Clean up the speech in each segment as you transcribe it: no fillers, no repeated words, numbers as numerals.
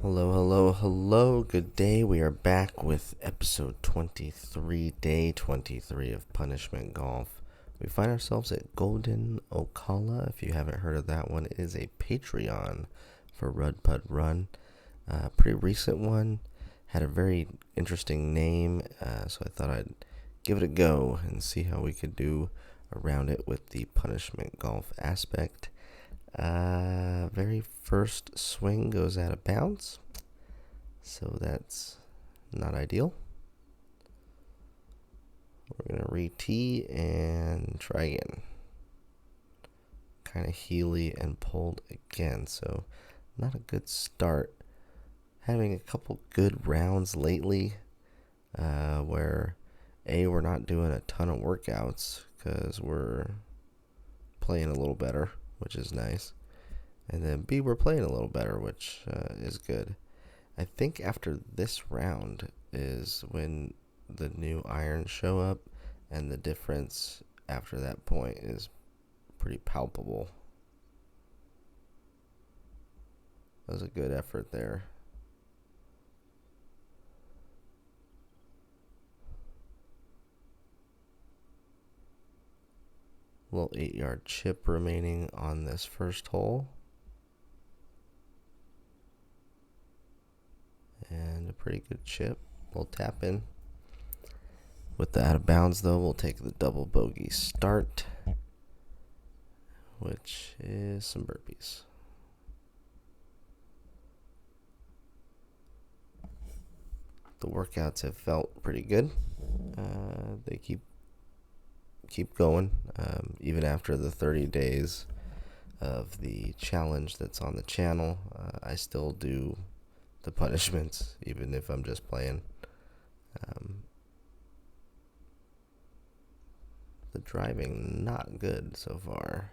Hello, hello, hello. Good day. We are back with episode 23, day 23 of Punishment Golf. We find ourselves at Golden Ocala. If you haven't heard of that one, it is a Patreon for Rud Putt Run. Pretty recent one. Had a very interesting name, so I thought I'd give it a go and see how we could do around it with the punishment golf aspect. Very first swing goes out of bounds, so that's not ideal. We're going to re-tee and try again. Kind of heely and pulled again, so not a good start. Having a couple good rounds lately, where we're not doing a ton of workouts because we're playing a little better, which is nice. And then B, we're playing a little better, which is good. I think after this round is when the new irons show up, and the difference after that point is pretty palpable. That was a good effort there. Little 8-yard chip remaining on this first hole. And a pretty good chip. We'll tap in. With the out of bounds, though, we'll take the double bogey start, which is some burpees. The workouts have felt pretty good. They keep going, even after the 30 days of the challenge that's on the channel. I still do the punishments, even if I'm just playing. The driving not good so far.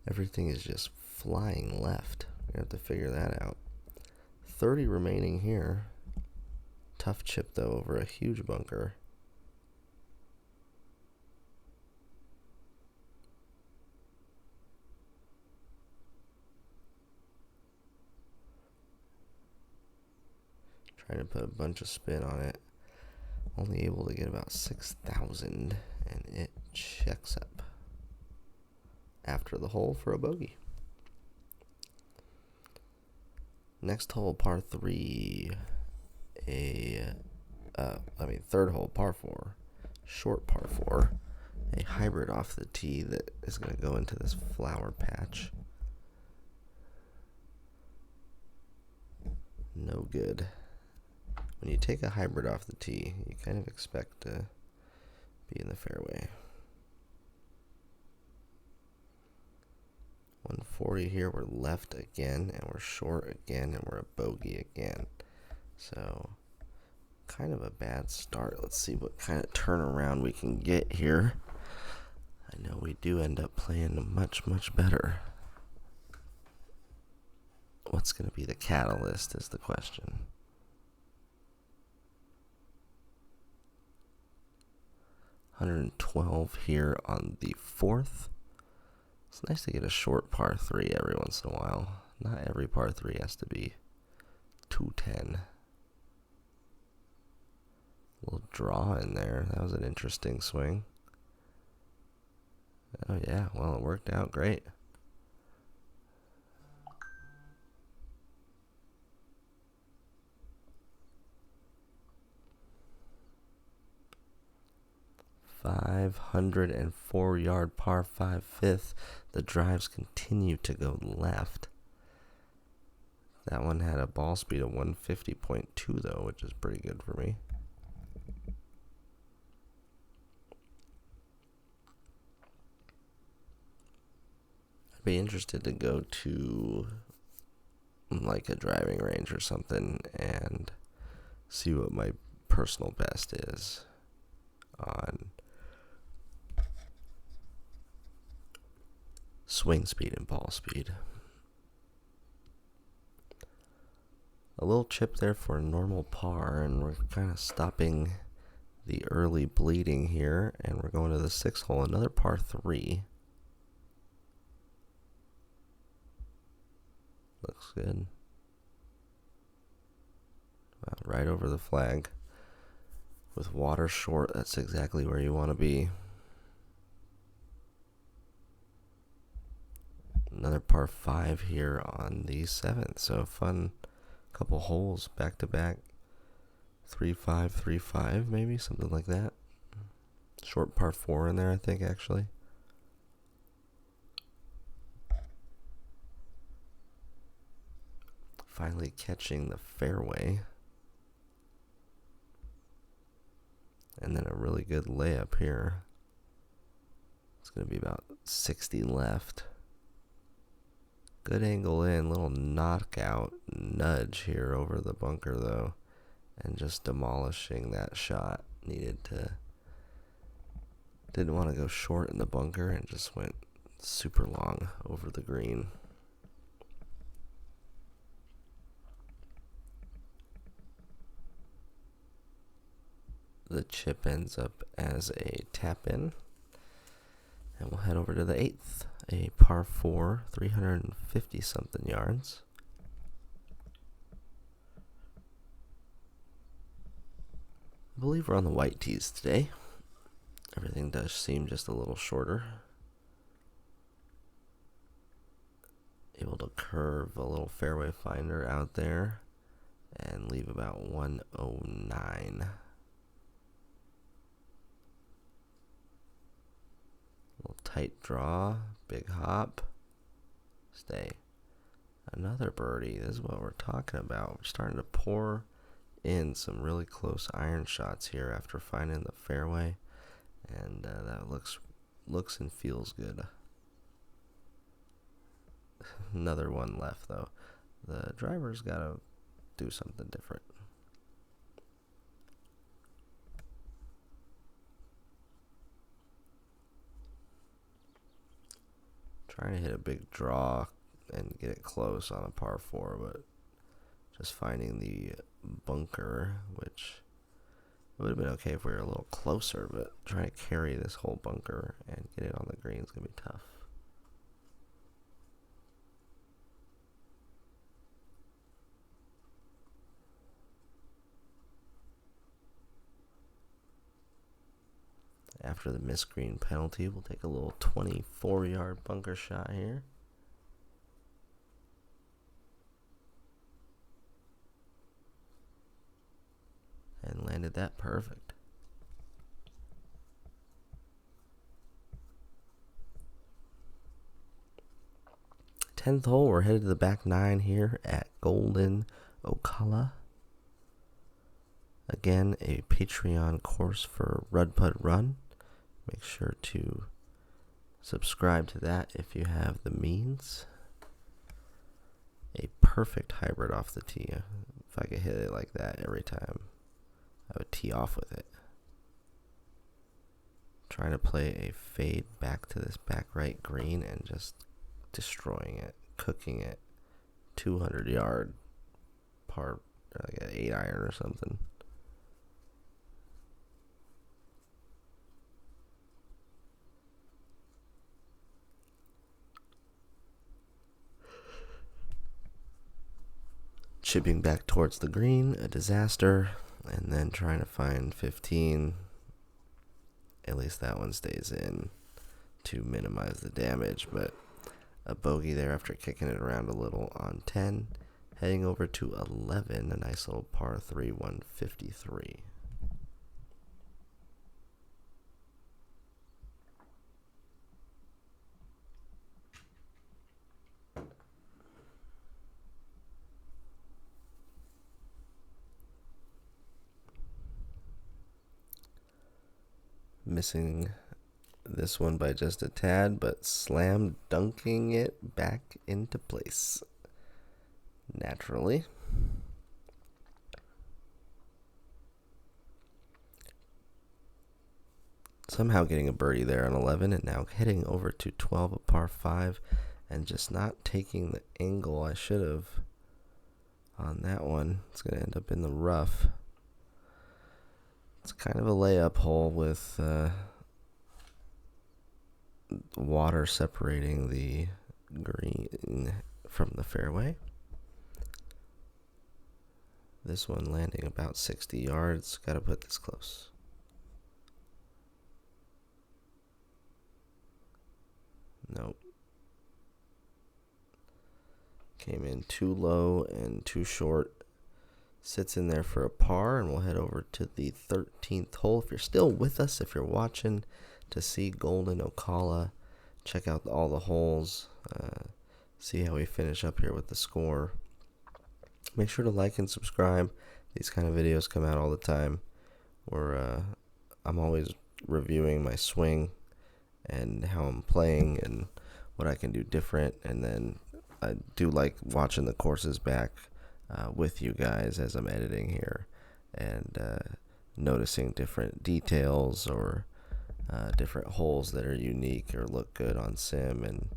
Everything is just flying left. We have to figure that out. 30 remaining here. Tough chip though over a huge bunker. Trying to put a bunch of spin on it. Only able to get about 6,000, and it checks up after the hole for a bogey. Next hole, par 3. Third hole, par 4. Short par 4. A hybrid off the tee that is going to go into this flower patch. No good. When you take a hybrid off the tee, you kind of expect to be in the fairway. 140 here, we're left again, and we're short again, and we're a bogey again. So, kind of a bad start. Let's see what kind of turnaround we can get here. I know we do end up playing much, much better. What's going to be the catalyst is the question. $112 here on the 4th. It's nice to get a short par 3 every once in a while. Not every par 3 has to be 210. Little draw in there. That was an interesting swing. Oh yeah, well it worked out great. $504-yard par 5 fifth. The drives continue to go left. That one had a ball speed of 150.2 though, which is pretty good for me. I'd be interested to go to like a driving range or something and see what my personal best is on swing speed and ball speed. A little chip there for a normal par, and we're kind of stopping the early bleeding here, and we're going to the 6th hole, another par 3. Looks good. Wow, right over the flag. With water short, that's exactly where you want to be. Another par 5 here on the 7th. So fun couple holes back to back. 3-5, 3-5 maybe, something like that. Short par 4 in there, I think, actually. Finally catching the fairway. And then a really good layup here. It's going to be about 60 left. Good angle in, little knockout nudge here over the bunker though. And just demolishing that shot. Didn't want to go short in the bunker and just went super long over the green. The chip ends up as a tap in. And we'll head over to the 8th. A par 4, 350 something yards. I believe we're on the white tees today. Everything does seem just a little shorter. Able to curve a little fairway finder out there and leave about 109. Little tight draw, big hop, stay. Another birdie. This is what we're talking about. We're starting to pour in some really close iron shots here after finding the fairway, and that looks and feels good. Another one left though. The driver's got to do something different. Trying to hit a big draw and get it close on a par 4, but just finding the bunker, which it would have been okay if we were a little closer, but trying to carry this whole bunker and get it on the green is going to be tough. After the missed green penalty, we'll take a little 24-yard bunker shot here. And landed that perfect. 10th hole, we're headed to the back 9 here at Golden Ocala. Again, a Patreon course for Rud Putt Run. Make sure to subscribe to that if you have the means. A perfect hybrid off the tee. If I could hit it like that every time, I would tee off with it. Trying to play a fade back to this back right green and just destroying it, cooking it. 200-yard par, like an 8-iron or something. Chipping back towards the green, a disaster, and then trying to find 15. At least that one stays in to minimize the damage, but a bogey there after kicking it around a little on 10. Heading over to 11, a nice little par 3, 153. Missing this one by just a tad, but slam dunking it back into place naturally. Somehow getting a birdie there on 11, and now heading over to 12, a par 5, and just not taking the angle I should have on that one. It's going to end up in the rough. It's kind of a layup hole with water separating the green from the fairway. This one landing about 60 yards. Gotta put this close. Nope. Came in too low and too short. Sits in there for a par, and we'll head over to the 13th hole. If you're still with us, if you're watching to see Golden Ocala, check out all the holes. See how we finish up here with the score. Make sure to like and subscribe. These kind of videos come out all the time, where I'm always reviewing my swing and how I'm playing and what I can do different. And then I do like watching the courses back with you guys as I'm editing here, and noticing different details or different holes that are unique or look good on sim. And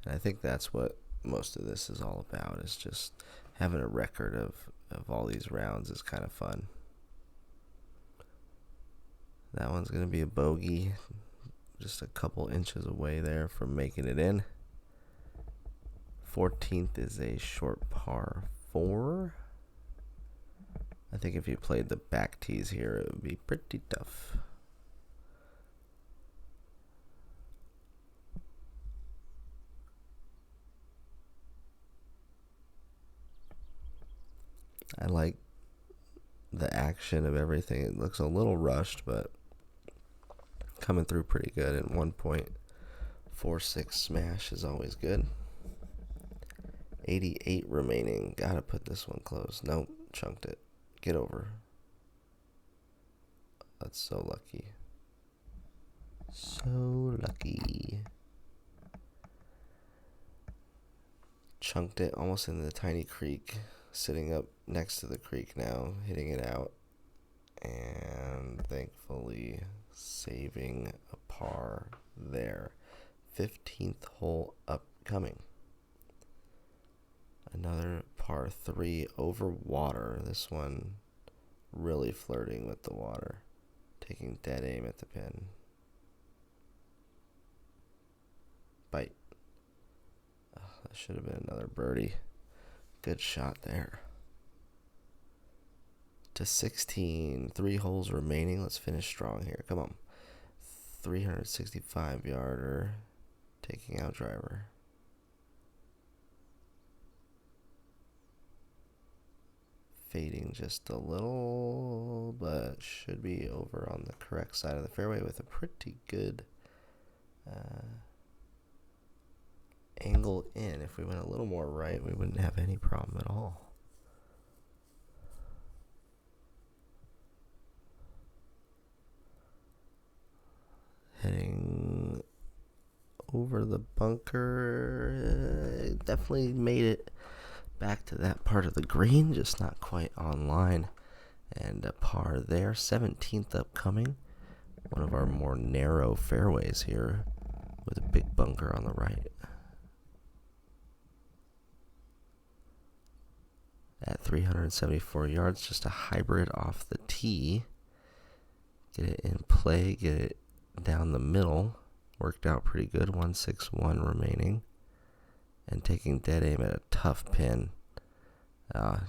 I think that's what most of this is all about, is just having a record of all these rounds is kind of fun. That one's going to be a bogey, just a couple inches away there from making it in. 14th is a short par 4. I think if you played the back tees here, it would be pretty tough. I like the action of everything. It looks a little rushed, but coming through pretty good. And 1.46 smash is always good. 88 remaining. Gotta put this one close. Nope, chunked it. Get over. That's so lucky. So lucky. Chunked it almost into the tiny creek. Sitting up next to the creek now, hitting it out, and thankfully saving a par there. 15th hole upcoming. Another par 3 over water. This one really flirting with the water. Taking dead aim at the pin. Bite. Oh, that should have been another birdie. Good shot there. To 16. 3 holes remaining. Let's finish strong here. Come on. 365 yarder. Taking out driver. Fading just a little, but should be over on the correct side of the fairway with a pretty good angle in. If we went a little more right, we wouldn't have any problem at all. Heading over the bunker. Definitely made it back to that part of the green, just not quite online. And a par there. 17th upcoming. One of our more narrow fairways here with a big bunker on the right. At 374 yards, just a hybrid off the tee. Get it in play, get it down the middle. Worked out pretty good. 161 remaining. And taking dead aim at a tough pin.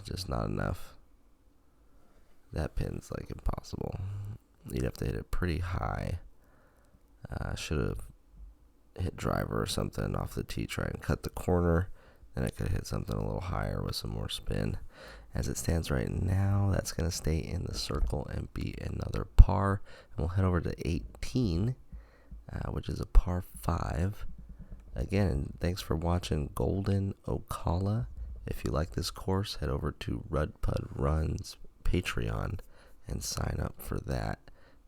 Just not enough. That pin's like impossible. You'd have to hit it pretty high. Should have hit driver or something off the tee, try and cut the corner. Then I could hit something a little higher with some more spin. As it stands right now, that's going to stay in the circle and be another par. And we'll head over to 18, which is a par 5. Again, thanks for watching Golden Ocala. If you like this course, head over to Putt Run's Patreon and sign up for that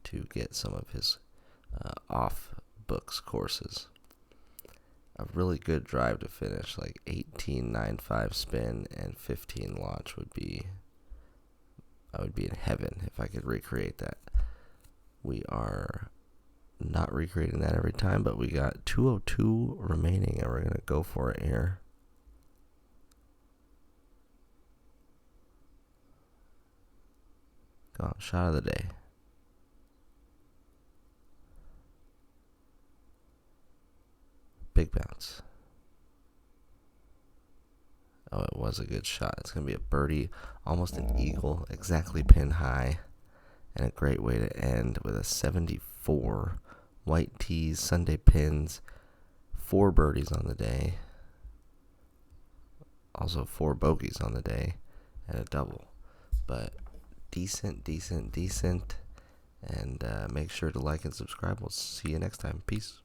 to get some of his off-books courses. A really good drive to finish, like 18.95 spin and 15 launch would be, I would be in heaven if I could recreate that. We are not recreating that every time, but we got 202 remaining, and we're going to go for it here. Go on, shot of the day. Big bounce. Oh, it was a good shot. It's going to be a birdie, almost an eagle, exactly pin high, and a great way to end with a 74. White tees, Sunday pins, 4 birdies on the day. Also 4 bogeys on the day, and a double. But decent. And make sure to like and subscribe. We'll see you next time. Peace.